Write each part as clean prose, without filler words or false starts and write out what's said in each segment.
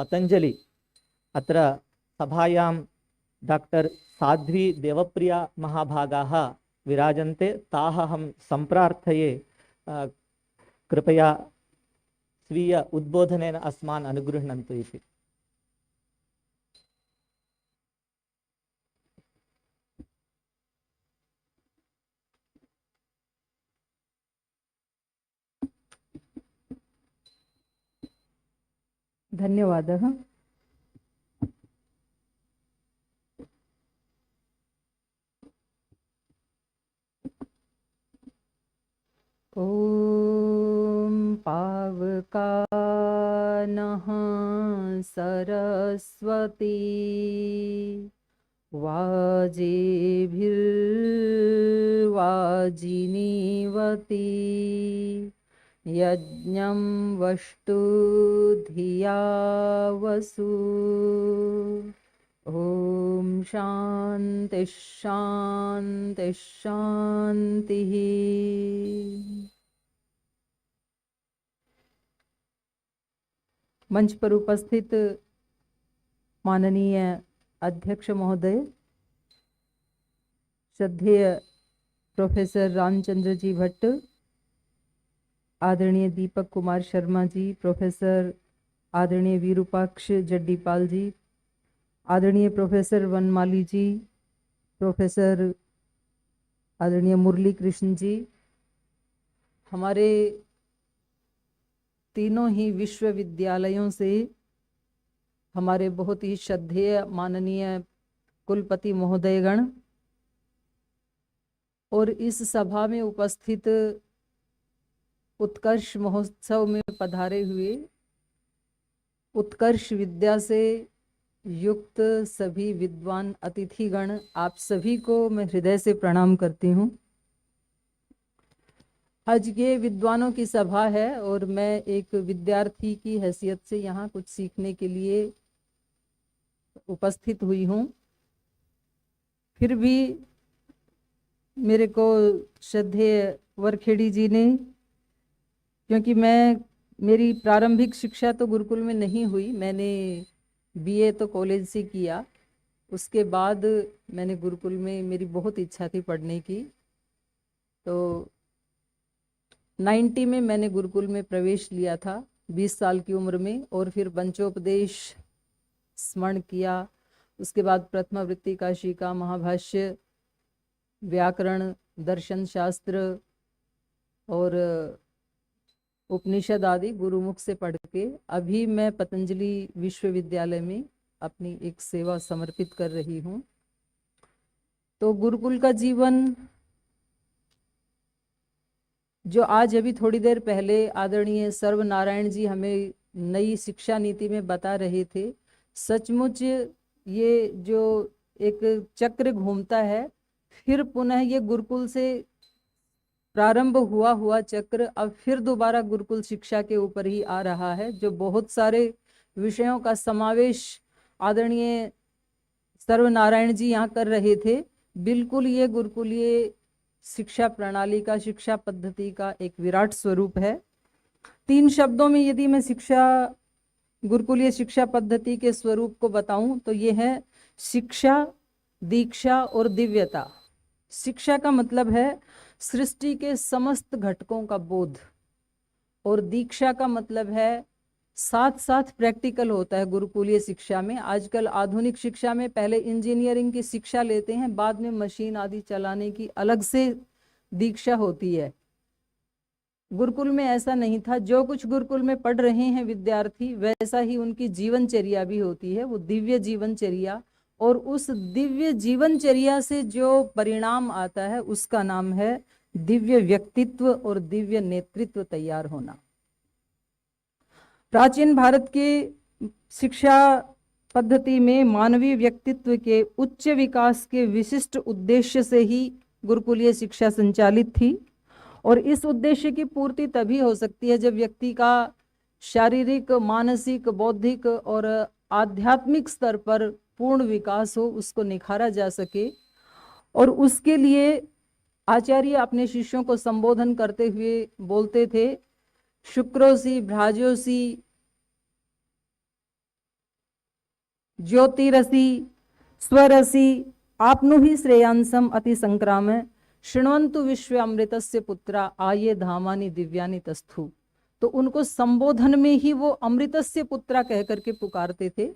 पतंजलि अत्र सभायां डॉक्टर साध्वी देवप्रिया महाभागाः विराजन्ते। ताः अहं सम्प्रार्थये कृपया स्वीय उद्बोधनेन अस्मान् अनुगृह्णन्तु इति। धन्यवादः। ॐ पावकानः सरस्वती वाजेभिर्वाजिनीवती यज्ञं वष्टु धिया वसु। ओम शांति शांति शांति। मंच पर उपस्थित माननीय अध्यक्ष महोदय, श्रद्धेय प्रोफेसर रामचंद्र जी भट्ट, आदरणीय दीपक कुमार शर्मा जी, प्रोफेसर आदरणीय विरूपाक्ष जड्डीपाल जी, आदरणीय प्रोफेसर वनमाली जी, प्रोफेसर आदरणीय मुरली कृष्ण जी, हमारे तीनों ही विश्वविद्यालयों से हमारे बहुत ही श्रद्धेय माननीय कुलपति महोदयगण और इस सभा में उपस्थित उत्कर्ष महोत्सव में पधारे हुए उत्कर्ष विद्या से युक्त सभी विद्वान अतिथिगण, आप सभी को मैं हृदय से प्रणाम करती हूँ। आज ये विद्वानों की सभा है और मैं एक विद्यार्थी की हैसियत से यहाँ कुछ सीखने के लिए उपस्थित हुई हूँ। फिर भी मेरे को श्रद्धेय वरखेड़ी जी ने, क्योंकि मेरी प्रारंभिक शिक्षा तो गुरुकुल में नहीं हुई, मैंने बीए तो कॉलेज से किया, उसके बाद मैंने गुरुकुल में, मेरी बहुत इच्छा थी पढ़ने की, तो 90 में मैंने गुरुकुल में प्रवेश लिया था 20 साल की उम्र में, और फिर पंचोपदेश स्मरण किया। उसके बाद प्रथमा वृत्ति काशिका, महाभाष्य, व्याकरण, दर्शन शास्त्र और उपनिषद आदि गुरुमुख से पढ़ के अभी मैं पतंजलि विश्वविद्यालय में अपनी एक सेवा समर्पित कर रही हूँ। तो गुरुकुल का जीवन जो आज अभी थोड़ी देर पहले आदरणीय सर्वनारायण जी हमें नई शिक्षा नीति में बता रहे थे, सचमुच ये जो एक चक्र घूमता है, फिर पुनः ये गुरुकुल से प्रारंभ हुआ चक्र अब फिर दोबारा गुरुकुल शिक्षा के ऊपर ही आ रहा है, जो बहुत सारे विषयों का समावेश आदरणीय सर्वनारायण जी यहाँ कर रहे थे। बिल्कुल ये गुरुकुलीय शिक्षा प्रणाली का, शिक्षा पद्धति का एक विराट स्वरूप है। 3 शब्दों में यदि मैं गुरुकुलीय शिक्षा पद्धति के स्वरूप को बताऊं तो ये है शिक्षा, दीक्षा और दिव्यता। शिक्षा का मतलब है सृष्टि के समस्त घटकों का बोध, और दीक्षा का मतलब है साथ साथ प्रैक्टिकल होता है गुरुकुलीय शिक्षा में। आजकल आधुनिक शिक्षा में पहले इंजीनियरिंग की शिक्षा लेते हैं, बाद में मशीन आदि चलाने की अलग से दीक्षा होती है। गुरुकुल में ऐसा नहीं था, जो कुछ गुरुकुल में पढ़ रहे हैं विद्यार्थी वैसा ही उनकी जीवनचर्या भी होती है, वो दिव्य जीवनचर्या, और उस दिव्य जीवनचर्या से जो परिणाम आता है उसका नाम है दिव्य व्यक्तित्व और दिव्य नेतृत्व तैयार होना। प्राचीन भारत के शिक्षा पद्धति में मानवीय व्यक्तित्व के उच्च विकास के विशिष्ट उद्देश्य से ही गुरुकुलीय शिक्षा संचालित थी, और इस उद्देश्य की पूर्ति तभी हो सकती है जब व्यक्ति का शारीरिक, मानसिक, बौद्धिक और आध्यात्मिक स्तर पर पूर्ण विकास हो, उसको निखारा जा सके। और उसके लिए आचार्य अपने शिष्यों को संबोधन करते हुए बोलते थे, शुक्रोसी भ्राजोसी ज्योतिरसि स्वरसि आपनुहि श्रेयांसम अति संक्राम शृण्वन्तु विश्व अमृतस्य पुत्रा आये धामानि दिव्यानि तस्थु। तो उनको संबोधन में ही वो अमृतस्य पुत्रा कह करके पुकारते थे।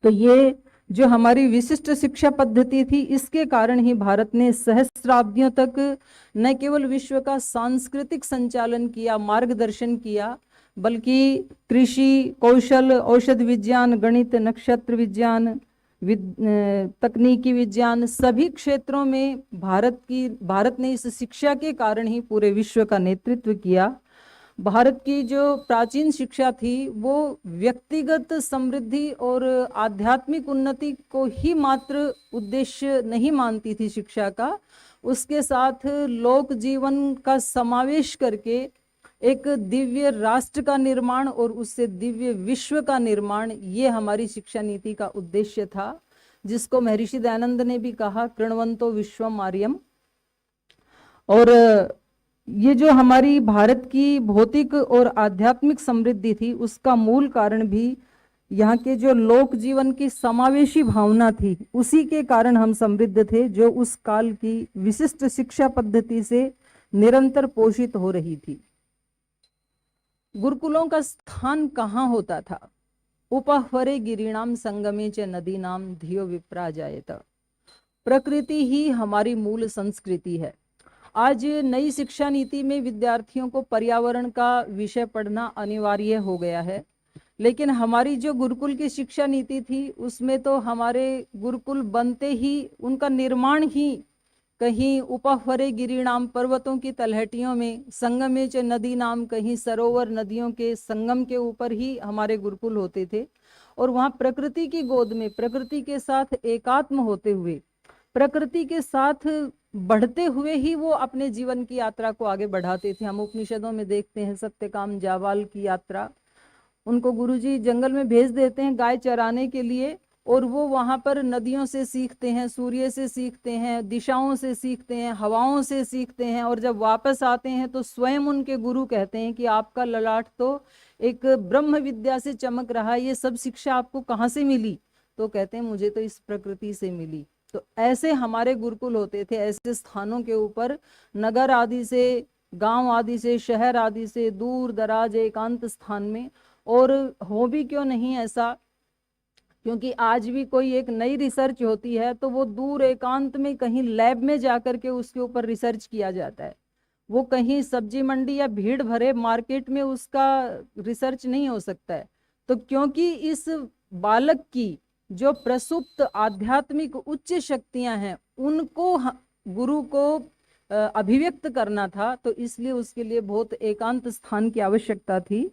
तो ये जो हमारी विशिष्ट शिक्षा पद्धति थी, इसके कारण ही भारत ने सहस्राब्दियों तक न केवल विश्व का सांस्कृतिक संचालन किया, मार्गदर्शन किया, बल्कि कृषि, कौशल, औषध विज्ञान, गणित, नक्षत्र विज्ञान, तकनीकी विज्ञान, सभी क्षेत्रों में भारत ने इस शिक्षा के कारण ही पूरे विश्व का नेतृत्व किया। भारत की जो प्राचीन शिक्षा थी वो व्यक्तिगत समृद्धि और आध्यात्मिक उन्नति को ही मात्र उद्देश्य नहीं मानती थी शिक्षा का, उसके साथ लोक जीवन का समावेश करके एक दिव्य राष्ट्र का निर्माण और उससे दिव्य विश्व का निर्माण, ये हमारी शिक्षा नीति का उद्देश्य था, जिसको महर्षि दयानंद ने भी कहा कृण्वन्तो विश्वम आर्यम। और ये जो हमारी भारत की भौतिक और आध्यात्मिक समृद्धि थी, उसका मूल कारण भी यहाँ के जो लोक जीवन की समावेशी भावना थी, उसी के कारण हम समृद्ध थे, जो उस काल की विशिष्ट शिक्षा पद्धति से निरंतर पोषित हो रही थी। गुरुकुलों का स्थान कहाँ होता था? उपहरे गिरिणाम संगमे च नदीनाम धियो विप्रा जायत। प्रकृति ही हमारी मूल संस्कृति है। आज नई शिक्षा नीति में विद्यार्थियों को पर्यावरण का विषय पढ़ना अनिवार्य हो गया है, लेकिन हमारी जो गुरुकुल की शिक्षा नीति थी, उसमें तो हमारे गुरुकुल बनते ही उनका निर्माण ही कहीं उपहरे गिरिणाम पर्वतों की तलहटियों में, संगमे च नदी नाम कहीं सरोवर नदियों के संगम के ऊपर ही हमारे गुरुकुल होते थे। और वहाँ प्रकृति की गोद में, प्रकृति के साथ एकात्म होते हुए, प्रकृति के साथ बढ़ते हुए ही वो अपने जीवन की यात्रा को आगे बढ़ाते थे। हम उपनिषदों में देखते हैं सत्यकाम जावाल की यात्रा, उनको गुरुजी जंगल में भेज देते हैं गाय चराने के लिए, और वो वहाँ पर नदियों से सीखते हैं, सूर्य से सीखते हैं, दिशाओं से सीखते हैं, हवाओं से सीखते हैं, और जब वापस आते हैं तो स्वयं उनके गुरु कहते हैं कि आपका ललाट तो एक ब्रह्म विद्या से चमक रहा है, ये सब शिक्षा आपको कहाँ से मिली? तो कहते हैं मुझे तो इस प्रकृति से मिली। तो ऐसे हमारे गुरुकुल होते थे, ऐसे स्थानों के ऊपर, नगर आदि से, गांव आदि से, शहर आदि से दूर दराज एकांत स्थान में। और हो भी क्यों नहीं ऐसा, क्योंकि आज भी कोई एक नई रिसर्च होती है तो वो दूर एकांत में कहीं लैब में जाकर के उसके ऊपर रिसर्च किया जाता है। वो कहीं सब्जी मंडी या भीड़ भरे मार्केट में उसका रिसर्च नहीं हो सकता है। तो क्योंकि इस बालक की जो प्रसुप्त आध्यात्मिक उच्च शक्तियां हैं, उनको गुरु को अभिव्यक्त करना था, तो इसलिए उसके लिए बहुत एकांत स्थान की आवश्यकता थी।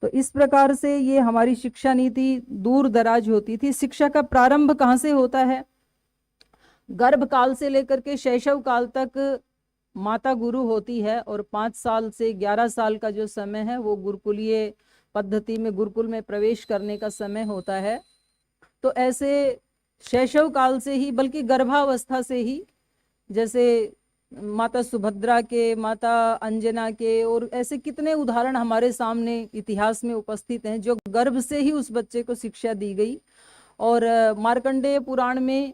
तो इस प्रकार से ये हमारी शिक्षा नीति दूर दराज होती थी। शिक्षा का प्रारंभ कहाँ से होता है? गर्भ काल से लेकर के शैशव काल तक माता गुरु होती है, और 5 साल से 11 साल का जो समय है वो गुरुकुलीय पद्धति में, गुरुकुल में प्रवेश करने का समय होता है। तो ऐसे शैशव काल से ही, बल्कि गर्भावस्था से ही, जैसे माता सुभद्रा के, माता अंजना के, और ऐसे कितने उदाहरण हमारे सामने इतिहास में उपस्थित हैं, जो गर्भ से ही उस बच्चे को शिक्षा दी गई। और मार्कंडेय पुराण में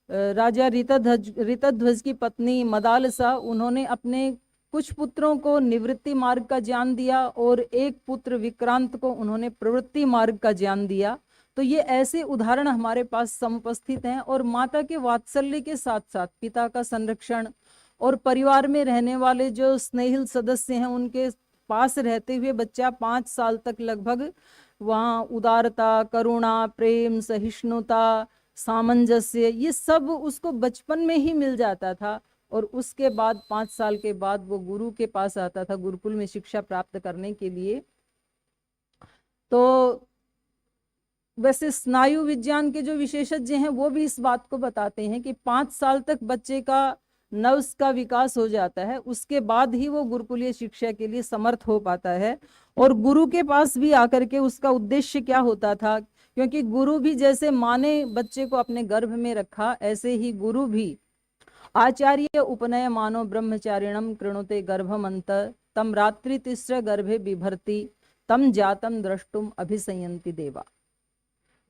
राजा ऋतध्वज की पत्नी मदालसा, उन्होंने अपने कुछ पुत्रों को निवृत्ति मार्ग का ज्ञान दिया, और एक पुत्र विक्रांत को उन्होंने प्रवृत्ति मार्ग का ज्ञान दिया। तो ये ऐसे उदाहरण हमारे पास समुपस्थित हैं। और माता के वात्सल्य के साथ साथ पिता का संरक्षण, और परिवार में रहने वाले जो स्नेहिल सदस्य हैं, उनके पास रहते हुए बच्चा 5 साल तक लगभग वहाँ उदारता, करुणा, प्रेम, सहिष्णुता, सामंजस्य, ये सब उसको बचपन में ही मिल जाता था। और उसके बाद 5 साल के बाद वो गुरु के पास आता था गुरुकुल में शिक्षा प्राप्त करने के लिए। तो वैसे स्नायु विज्ञान के जो विशेषज्ञ हैं वो भी इस बात को बताते हैं कि 5 साल तक बच्चे का नर्व्स का विकास हो जाता है, उसके बाद ही वो गुरुकुलीय शिक्षा के लिए समर्थ हो पाता है। और गुरु के पास भी आकर के उसका उद्देश्य क्या होता था, क्योंकि गुरु भी जैसे माँ ने बच्चे को अपने गर्भ में रखा, ऐसे ही गुरु भी आचार्य उपनय मानो ब्रह्मचारिणम कृणुते गर्भमंत तम रात्रि तिस्र गर्भे बिभर्ति तम जातम द्रष्टुम अभिसंयंति देवा।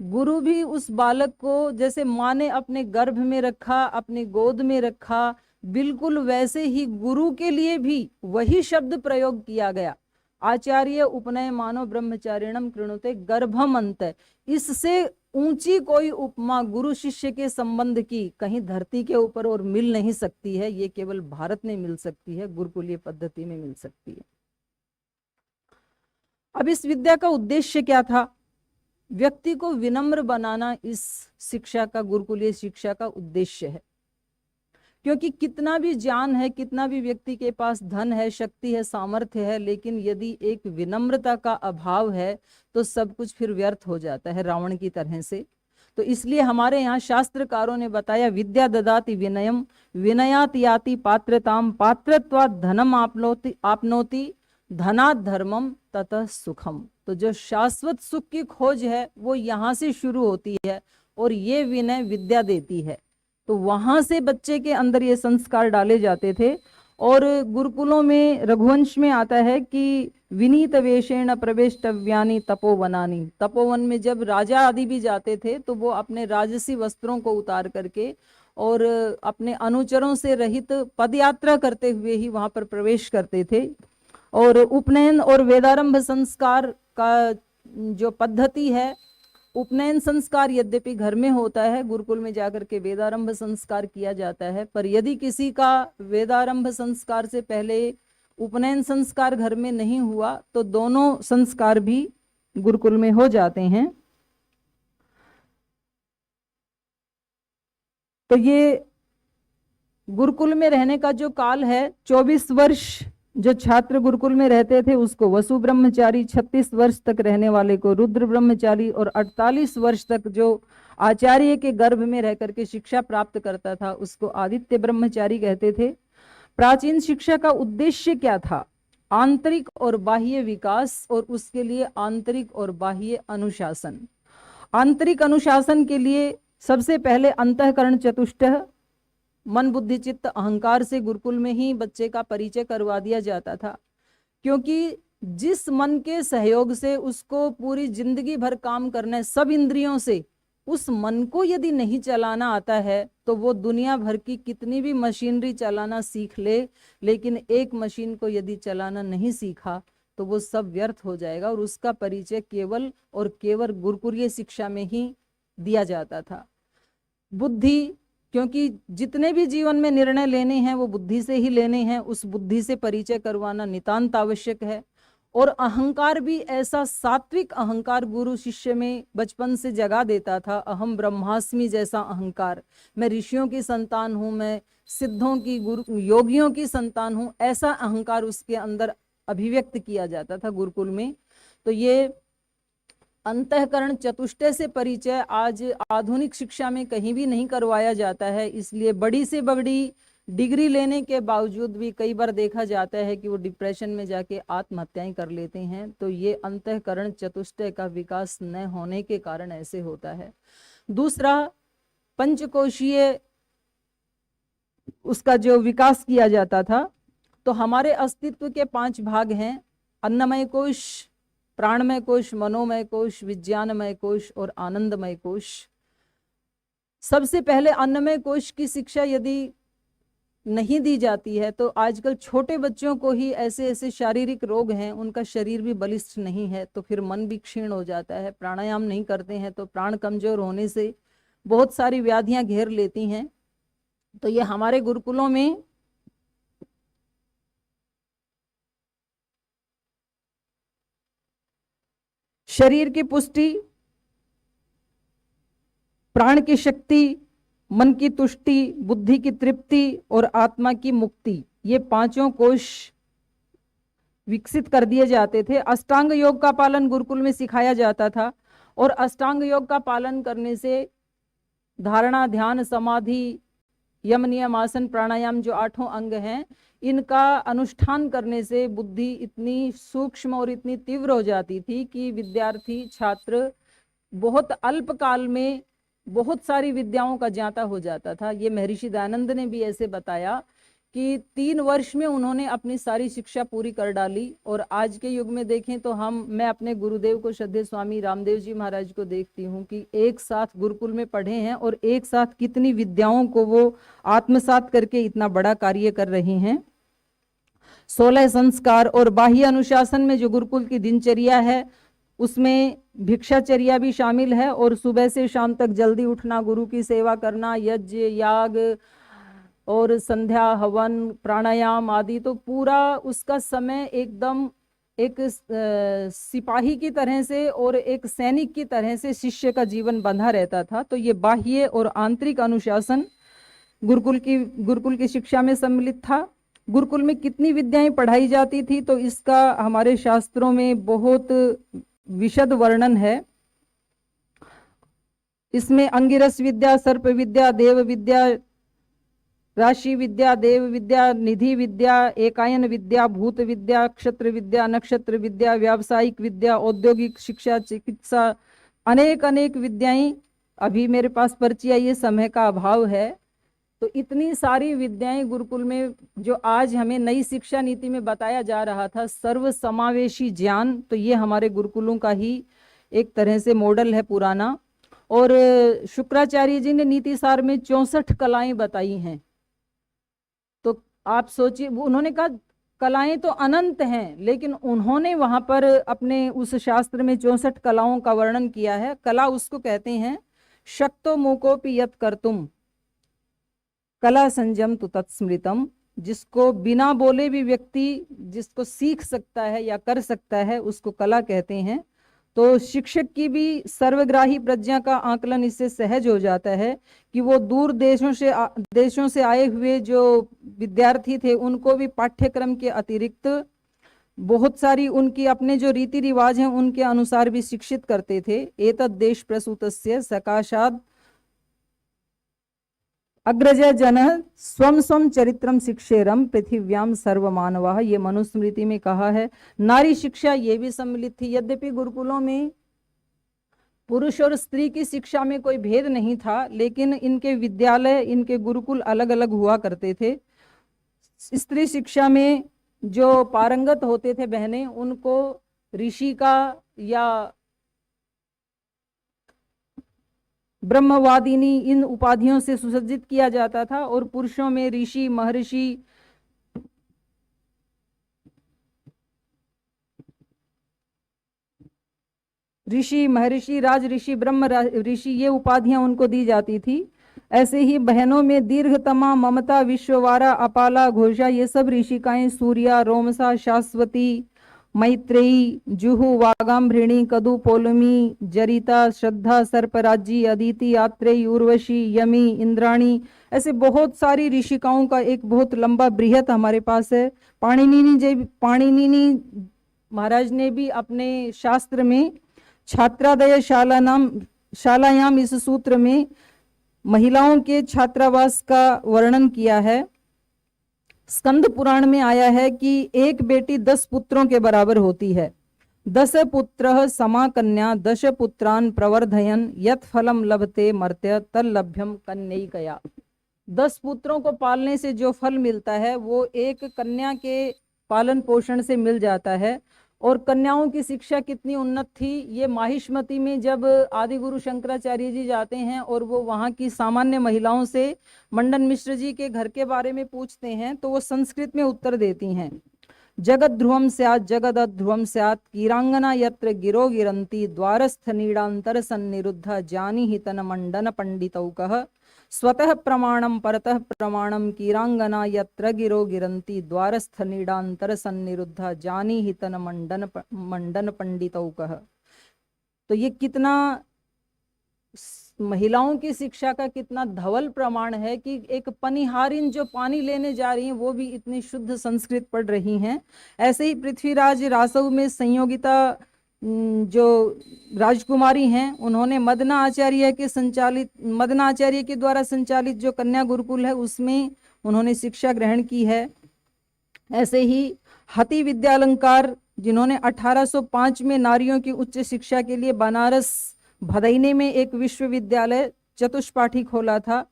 गुरु भी उस बालक को जैसे माँ ने अपने गर्भ में रखा, अपने गोद में रखा, बिल्कुल वैसे ही गुरु के लिए भी वही शब्द प्रयोग किया गया। आचार्य उपनय मानो ब्रह्मचारिणम कृणुते गर्भम अंत। इससे ऊंची कोई उपमा गुरु शिष्य के संबंध की कहीं धरती के ऊपर और मिल नहीं सकती है। ये केवल भारत में मिल सकती है, गुरुकुलीय पद्धति में मिल सकती है। अब इस विद्या का उद्देश्य क्या था? व्यक्ति को विनम्र बनाना इस शिक्षा का, गुरुकुलीय शिक्षा का उद्देश्य है। क्योंकि कितना भी ज्ञान है, कितना भी व्यक्ति के पास धन है, शक्ति है, सामर्थ्य है, लेकिन यदि एक विनम्रता का अभाव है तो सब कुछ फिर व्यर्थ हो जाता है, रावण की तरह से। तो इसलिए हमारे यहाँ शास्त्रकारों ने बताया, विद्या ददाति विनयम विनयात याति पात्रताम पात्रत्वात् धनम आपनोति धनात् धर्मम ततः सुखम। तो जो शाश्वत सुख की खोज है वो यहाँ से शुरू होती है और ये विनय विद्या देती है। तो वहां से बच्चे के अंदर ये संस्कार डाले जाते थे। और गुरुकुलों में, रघुवंश में आता है कि विनीत वेशेण प्रवेष्टव्यानि तपोवनानि। तपोवन में जब राजा आदि भी जाते थे तो वो अपने राजसी वस्त्रों को उतार करके और अपने अनुचरों से रहित पदयात्रा करते हुए ही वहां पर प्रवेश करते थे। और उपनयन और वेदारंभ संस्कार का जो पद्धति है, उपनयन संस्कार यद्यपि घर में होता है, गुरुकुल में जाकर के वेदारंभ संस्कार किया जाता है। पर यदि किसी का वेदारंभ संस्कार से पहले उपनयन संस्कार घर में नहीं हुआ तो दोनों संस्कार भी गुरुकुल में हो जाते हैं। तो ये गुरुकुल में रहने का जो काल है, 24 वर्ष जो छात्र गुरुकुल में रहते थे उसको वसु ब्रह्मचारी, 36 वर्ष तक रहने वाले को रुद्र ब्रह्मचारी और 48 वर्ष तक जो आचार्य के गर्भ में रह करके शिक्षा प्राप्त करता था उसको आदित्य ब्रह्मचारी कहते थे। प्राचीन शिक्षा का उद्देश्य क्या था? आंतरिक और बाह्य विकास और उसके लिए आंतरिक और बाह्य अनुशासन। आंतरिक अनुशासन के लिए सबसे पहले अंतःकरण चतुष्टय, मन बुद्धि चित्त अहंकार से गुरुकुल में ही बच्चे का परिचय करवा दिया जाता था। क्योंकि जिस मन के सहयोग से उसको पूरी जिंदगी भर काम करना है, सब इंद्रियों से, उस मन को यदि नहीं चलाना आता है तो वो दुनिया भर की कितनी भी मशीनरी चलाना सीख ले, लेकिन एक मशीन को यदि चलाना नहीं सीखा तो वो सब व्यर्थ हो जाएगा। और उसका परिचय केवल और केवल गुरुकुलीय शिक्षा में ही दिया जाता था। बुद्धि, क्योंकि जितने भी जीवन में निर्णय लेने हैं वो बुद्धि से ही लेने हैं, उस बुद्धि से परिचय करवाना नितांत आवश्यक है। और अहंकार भी ऐसा सात्विक अहंकार गुरु शिष्य में बचपन से जगा देता था। अहम ब्रह्मास्मि जैसा अहंकार, मैं ऋषियों की संतान हूँ, मैं सिद्धों की, गुरु योगियों की संतान हूँ, ऐसा अहंकार उसके अंदर अभिव्यक्त किया जाता था गुरुकुल में। तो ये अंतःकरण चतुष्टय से परिचय आज आधुनिक शिक्षा में कहीं भी नहीं करवाया जाता है। इसलिए बड़ी से बड़ी डिग्री लेने के बावजूद भी कई बार देखा जाता है कि वो डिप्रेशन में जाके आत्महत्याएं कर लेते हैं। तो ये अंतःकरण चतुष्टय का विकास न होने के कारण ऐसे होता है। दूसरा, पंचकोशीय उसका जो विकास किया जाता था। तो हमारे अस्तित्व के 5 भाग हैं, अन्नमय कोश, प्राणमय कोश, मनोमय कोश, विज्ञानमय कोश और आनंदमय कोश। सबसे पहले अन्नमय कोश की शिक्षा यदि नहीं दी जाती है तो आजकल छोटे बच्चों को ही ऐसे ऐसे शारीरिक रोग हैं, उनका शरीर भी बलिष्ठ नहीं है, तो फिर मन भी क्षीण हो जाता है। प्राणायाम नहीं करते हैं तो प्राण कमजोर होने से बहुत सारी व्याधियां घेर लेती हैं। तो ये हमारे गुरुकुलों में शरीर की पुष्टि, प्राण की शक्ति, मन की तुष्टि, बुद्धि की तृप्ति और आत्मा की मुक्ति, ये 5 कोश विकसित कर दिए जाते थे। अष्टांग योग का पालन गुरुकुल में सिखाया जाता था। और अष्टांग योग का पालन करने से धारणा, ध्यान, समाधि, यम, नियम, आसन, प्राणायाम जो 8 अंग हैं, इनका अनुष्ठान करने से बुद्धि इतनी सूक्ष्म और इतनी तीव्र हो जाती थी कि विद्यार्थी, छात्र बहुत अल्प काल में बहुत सारी विद्याओं का ज्ञाता हो जाता था। ये महर्षि दयानंद ने भी ऐसे बताया कि 3 वर्ष में उन्होंने अपनी सारी शिक्षा पूरी कर डाली। और आज के युग में देखें तो मैं अपने गुरुदेव को, श्रद्धेय स्वामी रामदेव जी महाराज को देखती हूँ कि एक साथ गुरुकुल में पढ़े हैं और एक साथ कितनी विद्याओं को वो आत्मसात करके इतना बड़ा कार्य कर रहे हैं। 16 संस्कार और बाह्य अनुशासन में जो गुरुकुल की दिनचर्या है उसमें भिक्षाचर्या भी शामिल है, और सुबह से शाम तक जल्दी उठना, गुरु की सेवा करना, यज्ञ याग और संध्या हवन प्राणायाम आदि, तो पूरा उसका समय एकदम एक सिपाही की तरह से और एक सैनिक की तरह से शिष्य का जीवन बंधा रहता था। तो ये बाह्य और आंतरिक अनुशासन गुरुकुल की शिक्षा में सम्मिलित था। गुरुकुल में कितनी विद्याएं पढ़ाई जाती थी तो इसका हमारे शास्त्रों में बहुत विशद वर्णन है। इसमें अंगिरस विद्या, सर्प विद्या, देव विद्या, राशि विद्या, देव विद्या, निधि विद्या, एकायन विद्या, भूत विद्या, क्षत्र विद्या, नक्षत्र विद्या, व्यावसायिक विद्या, औद्योगिक शिक्षा, चिकित्सा, अनेक अनेक विद्याएं। अभी मेरे पास पर्चियां, ये समय का अभाव है, तो इतनी सारी विद्याएं गुरुकुल में जो आज हमें नई शिक्षा नीति में बताया जा रहा था, सर्व समावेशी ज्ञान, तो ये हमारे गुरुकुलों का ही एक तरह से मॉडल है पुराना। और शुक्राचार्य जी ने नीति सार में 64 कलाएं बताई हैं। तो आप सोचिए, उन्होंने कहा कलाएं तो अनंत हैं, लेकिन उन्होंने वहां पर अपने उस शास्त्र में 64 कलाओं का वर्णन किया है। कला उसको कहते हैं शक्तो मूकोपि यत् कर्तुम कला संयम तु तत्स्मृतम, जिसको बिना बोले भी व्यक्ति जिसको सीख सकता है या कर सकता है उसको कला कहते हैं। तो शिक्षक की भी सर्वग्राही प्रज्ञा का आकलन इससे सहज हो जाता है कि वो दूर देशों से आए हुए जो विद्यार्थी थे उनको भी पाठ्यक्रम के अतिरिक्त बहुत सारी उनकी अपने जो रीति रिवाज हैं उनके अनुसार भी शिक्षित करते थे। एतद् देश प्रसूतस्य सकाशाद अग्रज जन स्वम स्वम चरित्रम शिक्षेरम पृथिव्याम सर्वमानवाः, ये मनुस्मृति में कहा है। नारी शिक्षा ये भी सम्मिलित थी। यद्यपि गुरुकुलों में पुरुष और स्त्री की शिक्षा में कोई भेद नहीं था, लेकिन इनके विद्यालय, इनके गुरुकुल अलग अलग हुआ करते थे। स्त्री शिक्षा में जो पारंगत होते थे बहनें, उनको ऋषि का या ब्रह्मवादिनी इन उपाधियों से सुसज्जित किया जाता था, और पुरुषों में ऋषि, महर्षि, राज ऋषि, ब्रह्म ऋषि, ये उपाधियां उनको दी जाती थी। ऐसे ही बहनों में दीर्घतमा, ममता, विश्ववारा, अपाला, घोषा, ये सब ऋषिकाएं, सूर्या, रोमसा, शाश्वती, मैत्रेयी, जुहु, वागाम्भृणी, कदु, पोलमी, जरिता, श्रद्धा, सर्पराजी, अदिति, आत्रेयी, उर्वशी, यमी, इंद्राणी, ऐसे बहुत सारी ऋषिकाओं का एक बहुत लंबा बृहत हमारे पास है। पाणिनि महाराज ने भी अपने शास्त्र में छात्रादय शालायाम इस सूत्र में महिलाओं के छात्रावास का वर्णन किया है। स्कंद पुराण में आया है कि एक बेटी 10 पुत्रों के बराबर होती है। 10 पुत्र समा कन्या 10 पुत्रान प्रवर्धयन यत् फलम लभते मर्त्य तल्लभ्यम कन्यैकया। 10 पुत्रों को पालने से जो फल मिलता है वो एक कन्या के पालन पोषण से मिल जाता है। और कन्याओं की शिक्षा कितनी उन्नत थी, ये माहिष्मती में जब आदि गुरु शंकराचार्य जी जाते हैं और वो वहाँ की सामान्य महिलाओं से मंडन मिश्र जी के घर के बारे में पूछते हैं तो वो संस्कृत में उत्तर देती हैं। जगत ध्रुवम स्यात् जगद ध्रुवम स्यात् कीरांगना यत्र गिरो गिरंती द्वारस्थ नीडांतर सन्निरुद्ध जानी ही तन मंडन पंडितौकः स्वतः प्रमाणम परतः प्रमाणम कीरांगना यत्र गिरो गिरंती द्वारस्थ नीडांतर सन्निरुद्ध जानी ही तन मंडन पंडितौकः। तो ये कितना महिलाओं की शिक्षा का कितना धवल प्रमाण है कि एक पनिहारिन जो पानी लेने जा रही हैं वो भी इतनी शुद्ध संस्कृत पढ़ रही हैं। ऐसे ही पृथ्वीराज रासव में संयोगिता जो राजकुमारी हैं उन्होंने मदना आचार्य के द्वारा संचालित जो कन्या गुरुकुल है उसमें उन्होंने शिक्षा ग्रहण की है। ऐसे ही हति विद्यालंकार जिन्होंने 1805 में नारियों की उच्च शिक्षा के लिए बनारस भदैने में एक विश्वविद्यालय चतुष्पाठी खोला था,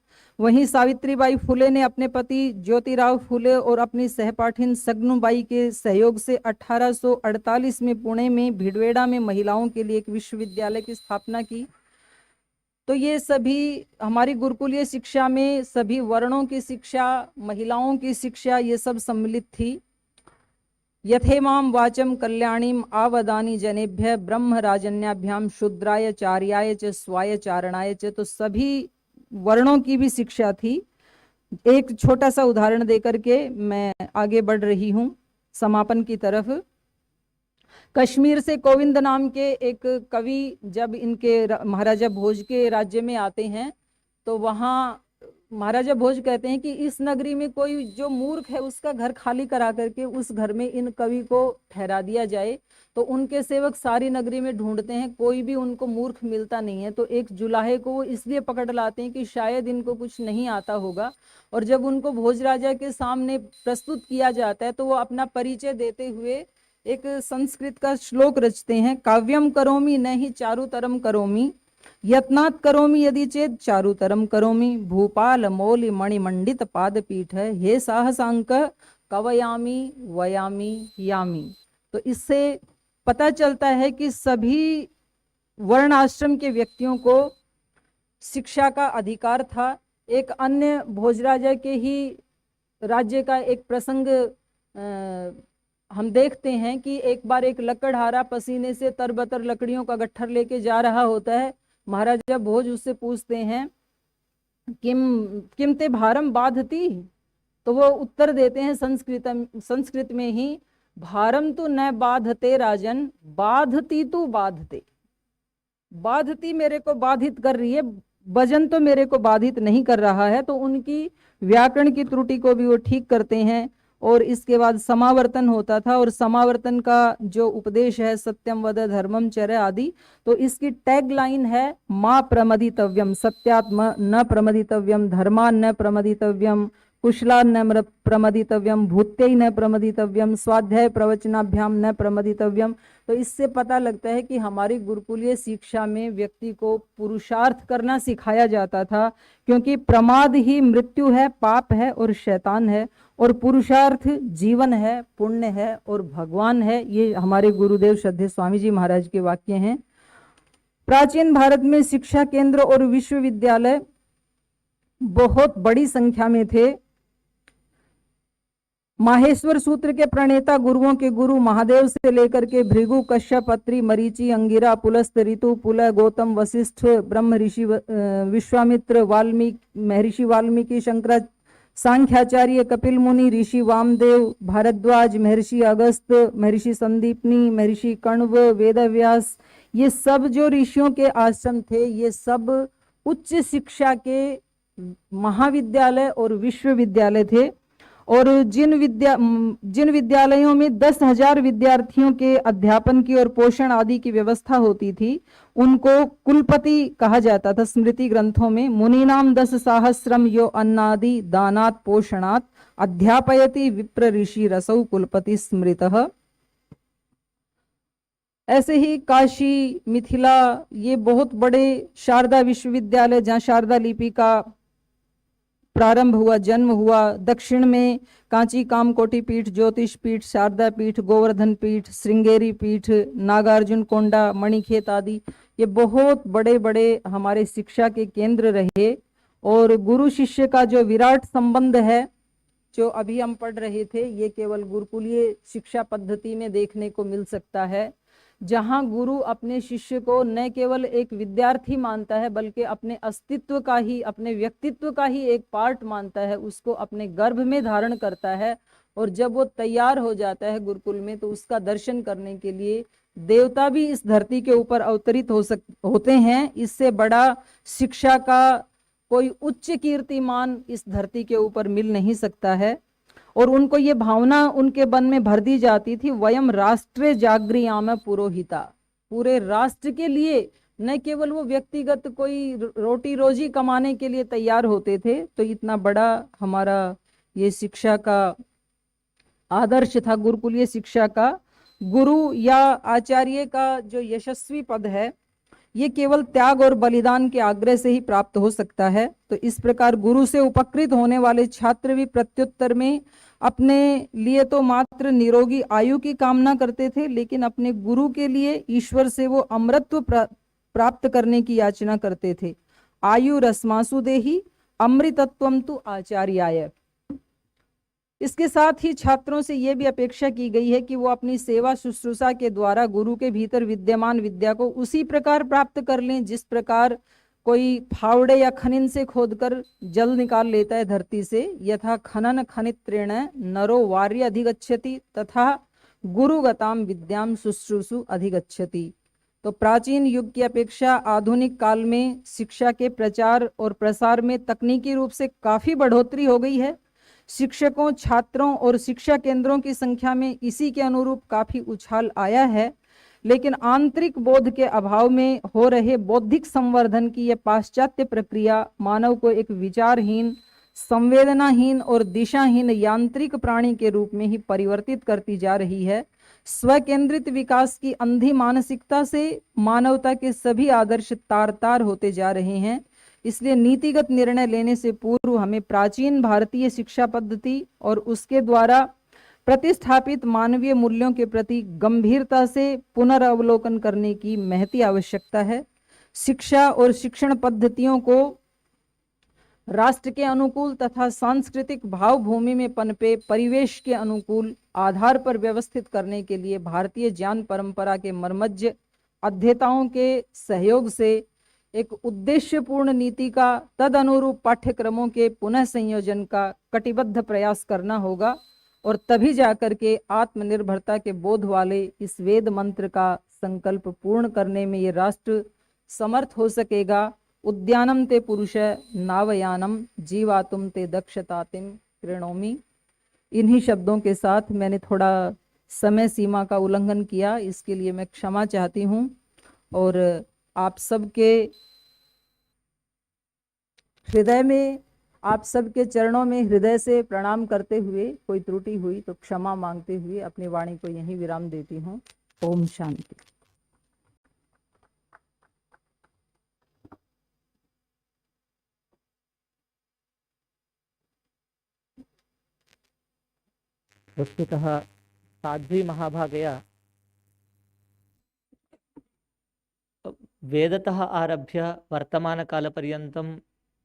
वहीं सावित्रीबाई फुले ने अपने पति ज्योतिराव फुले और अपनी सहपाठिन सगनुबाई के सहयोग से 1848 में पुणे में भिड़वेड़ा में महिलाओं के लिए एक विश्वविद्यालय की स्थापना की। तो ये सभी हमारी गुरुकुलीय शिक्षा में सभी वर्णों की शिक्षा, महिलाओं की शिक्षा, ये सब सम्मिलित थी। यथेमाम वाचम कल्याणीम आवदानी जनेभ्य ब्रह्म राजन्याभ्याम शूद्राय चार्याय च स्वाय चारणाय च, तो सभी वर्णों की भी शिक्षा थी। एक छोटा सा उदाहरण देकर के मैं आगे बढ़ रही हूँ समापन की तरफ। कश्मीर से गोविंद नाम के एक कवि जब इनके महाराजा भोज के राज्य में आते हैं तो वहाँ महाराजा भोज कहते हैं कि इस नगरी में कोई जो मूर्ख है उसका घर खाली करा करके उस घर में इन कवि को ठहरा दिया जाए। तो उनके सेवक सारी नगरी में ढूंढते हैं, कोई भी उनको मूर्ख मिलता नहीं है। तो एक जुलाहे को वो इसलिए पकड़ लाते हैं कि शायद इनको कुछ नहीं आता होगा, और जब उनको भोज राजा के सामने प्रस्तुत किया जाता है तो वो अपना परिचय देते हुए एक संस्कृत का श्लोक रचते हैं। काव्यम करोमि न ही चारुतरम करोमि, यत्नात् करोमि यदि चेत चारुतरम करोमि, भूपाल मौलि मणिमंडित पादपीठ है, हे साहसांक कवयामी वयामी यामी। तो इससे पता चलता है कि सभी वर्ण आश्रम के व्यक्तियों को शिक्षा का अधिकार था। एक अन्य भोजराजा के ही राज्य का एक प्रसंग हम देखते हैं कि एक बार एक लकड़हारा पसीने से तरबतर लकड़ियों का गट्ठर लेके जा रहा होता है। महाराजा भोज उससे पूछते हैं किम ते भारम बाधती, तो वो उत्तर देते हैं संस्कृत में ही, भारम तो न बाधते राजन, बाधती तो बाधते। बाधती मेरे को बाधित कर रही है, वजन तो मेरे को बाधित नहीं कर रहा है। तो उनकी व्याकरण की त्रुटि को भी वो ठीक करते हैं। और इसके बाद समावर्तन होता था, और समावर्तन का जो उपदेश है सत्यम वद धर्मम चर आदि, तो इसकी टैग लाइन है मां प्रमदितव्यम, सत्यात्म न प्रमदितव्यम, धर्मान न प्रमदितव्यम, कुशला न प्रमदितव्यम, भूत्यै न प्रमदितव्यम, स्वाध्याय प्रवचनाभ्याम न प्रमदितव्यम। तो इससे पता लगता है कि हमारी गुरुकुलीय शिक्षा में व्यक्ति को पुरुषार्थ करना सिखाया जाता था, क्योंकि प्रमाद ही मृत्यु है, पाप है और शैतान है, और पुरुषार्थ जीवन है, पुण्य है और भगवान है। ये हमारे गुरुदेव श्रद्धेय स्वामी जी महाराज के वाक्य हैं। प्राचीन भारत में शिक्षा केंद्र और विश्वविद्यालय बहुत बड़ी संख्या में थे। माहेश्वर सूत्र के प्रणेता गुरुओं के गुरु महादेव से लेकर के भृगु, कश्यप, अत्रि, मरीचि, अंगिरा, पुलस्त, ऋतु, पुलह, गौतम, वशिष्ठ, ब्रह्म ऋषि, विश्वामित्र, वाल्मीकि, महर्षि वाल्मीकि, शंकराचार्य, सांख्याचार्य, कपिल मुनि, ऋषि वामदेव, भारद्वाज, महर्षि अगस्त, महर्षि संदीपनी, महर्षि कण्व, वेदव्यास, ये सब जो ऋषियों के आश्रम थे, ये सब उच्च शिक्षा के महाविद्यालय और विश्वविद्यालय थे। और जिन विद्यालयों में 10,000 विद्यार्थियों के अध्यापन की और पोषण आदि की व्यवस्था होती थी, उनको कुलपति कहा जाता था। स्मृति ग्रंथों में मुनीनाम 10 सहस्रम यो अन्नादि दानात् पोषणात् अध्यापयति विप्र ऋषि रसौ कुलपति स्मृतः। ऐसे ही काशी, मिथिला, ये बहुत बड़े शारदा विश्वविद्यालय जहाँ शारदा लिपि का प्रारंभ हुआ, जन्म हुआ। दक्षिण में कांची कामकोटि पीठ, ज्योतिष पीठ, शारदा पीठ, गोवर्धन पीठ, श्रृंगेरी पीठ, नागार्जुन कोंडा, मणिखेत आदि, ये बहुत बड़े बड़े हमारे शिक्षा के केंद्र रहे। और गुरु शिष्य का जो विराट संबंध है, जो अभी हम पढ़ रहे थे, ये केवल गुरुकुलीय शिक्षा पद्धति में देखने को मिल सकता है, जहां गुरु अपने शिष्य को न केवल एक विद्यार्थी मानता है, बल्कि अपने अस्तित्व का ही, अपने व्यक्तित्व का ही एक पार्ट मानता है, उसको अपने गर्भ में धारण करता है। और जब वो तैयार हो जाता है गुरुकुल में, तो उसका दर्शन करने के लिए देवता भी इस धरती के ऊपर अवतरित होते हैं। इससे बड़ा शिक्षा का कोई उच्च कीर्तिमान इस धरती के ऊपर मिल नहीं सकता है। और उनको ये भावना उनके मन में भर दी जाती थी, वयम राष्ट्रे जागृयाम पुरोहिता, पूरे राष्ट्र के लिए, न केवल वो व्यक्तिगत कोई रोटी रोजी कमाने के लिए तैयार होते थे। तो इतना बड़ा हमारा ये शिक्षा का आदर्श था, गुरुकुलीय शिक्षा का। गुरु या आचार्य का जो यशस्वी पद है, ये केवल त्याग और बलिदान के आग्रह से ही प्राप्त हो सकता है। तो इस प्रकार गुरु से उपकृत होने वाले छात्र भी प्रत्युत्तर में अपने लिए तो मात्र निरोगी आयु की कामना करते थे, लेकिन अपने गुरु के लिए ईश्वर से वो अमृतत्व प्राप्त करने की याचना करते थे। आयु रस्मासु देहि अमृतत्वम तु आचार्याय। इसके साथ ही छात्रों से यह भी अपेक्षा की गई है कि वो अपनी सेवा शुश्रूषा के द्वारा गुरु के भीतर विद्यमान विद्या को उसी प्रकार प्राप्त कर लें जिस प्रकार कोई फावड़े या खनिन से खोदकर जल निकाल लेता है धरती से। यथा खनन खनित्रेण नरो वार्य अधिगच्छति तथा गुरुगताम विद्याम शुश्रूषु अधिगच्छति। तो प्राचीन युग की अपेक्षा आधुनिक काल में शिक्षा के प्रचार और प्रसार में तकनीकी रूप से काफी बढ़ोतरी हो गई है। शिक्षकों, छात्रों और शिक्षा केंद्रों की संख्या में इसी के अनुरूप काफी उछाल आया है, लेकिन आंतरिक बोध के अभाव में हो रहे बौद्धिक संवर्धन की यह पाश्चात्य प्रक्रिया मानव को एक विचारहीन, संवेदनाहीन और दिशाहीन यांत्रिक प्राणी के रूप में ही परिवर्तित करती जा रही है। स्वकेंद्रित विकास की अंधी मानसिकता से मानवता के सभी आदर्श तार तार होते जा रहे हैं। इसलिए नीतिगत निर्णय लेने से पूर्व हमें प्राचीन भारतीय शिक्षा पद्धति और उसके द्वारा प्रतिस्थापित मानवीय मूल्यों के प्रति गंभीरता से पुनरावलोकन करने की महती आवश्यकता है। शिक्षा और शिक्षण पद्धतियों को राष्ट्र के अनुकूल तथा सांस्कृतिक भावभूमि में पनपे परिवेश के अनुकूल आधार पर व्यवस्थित करने के लिए भारतीय ज्ञान परंपरा के मर्मज्ञ अध्येताओं के सहयोग से एक उद्देश्यपूर्ण नीति का तद अनुरूप पाठ्यक्रमों के पुनः संयोजन का कटिबद्ध प्रयास करना होगा और तभी जाकर के आत्मनिर्भरता के बोध वाले इस वेद मंत्र का संकल्प पूर्ण करने में ये राष्ट्र समर्थ हो सकेगा। उद्यानम ते पुरुष नावयानम जीवातुम ते दक्षतातिम कृणोमि। इन्हीं शब्दों के साथ मैंने थोड़ा समय सीमा का उल्लंघन किया, इसके लिए मैं क्षमा चाहती हूँ और आप सबके हृदय में, आप सबके चरणों में हृदय से प्रणाम करते हुए कोई त्रुटि हुई तो क्षमा मांगते हुए अपनी वाणी को यहीं विराम देती हूँ। ओम शांति। वस्तुतः साध्वी महाभागया वेदतः आरभ्य वर्तमानकालपर्यन्तं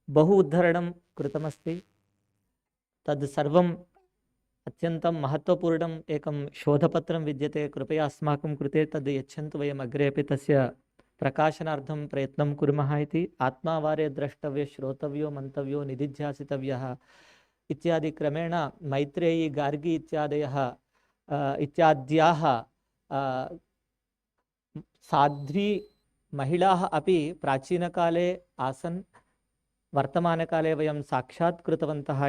बहु उद्धरणं कृतमस्ति। तद् सर्वम् अत्यन्तं महत्त्वपूर्णम् एकं शोधपत्रं विद्यते। कृपया अस्माकं कृते तद् यच्छन्तु, वयम् अग्रे अपि तस्य प्रकाशनार्थं प्रयत्नं कुर्मः इति। आत्मावारे द्रष्टव्य, श्रोतव्यो, मन्तव्यो, निदिध्यासितव्यः इत्यादि क्रमेण मैत्रेयी, गार्गी इत्याद्याः साध्वी महिलाः अपि प्राचीनकाले आसन्, वर्तमानकाले वयं साक्षात्कृतवन्तः।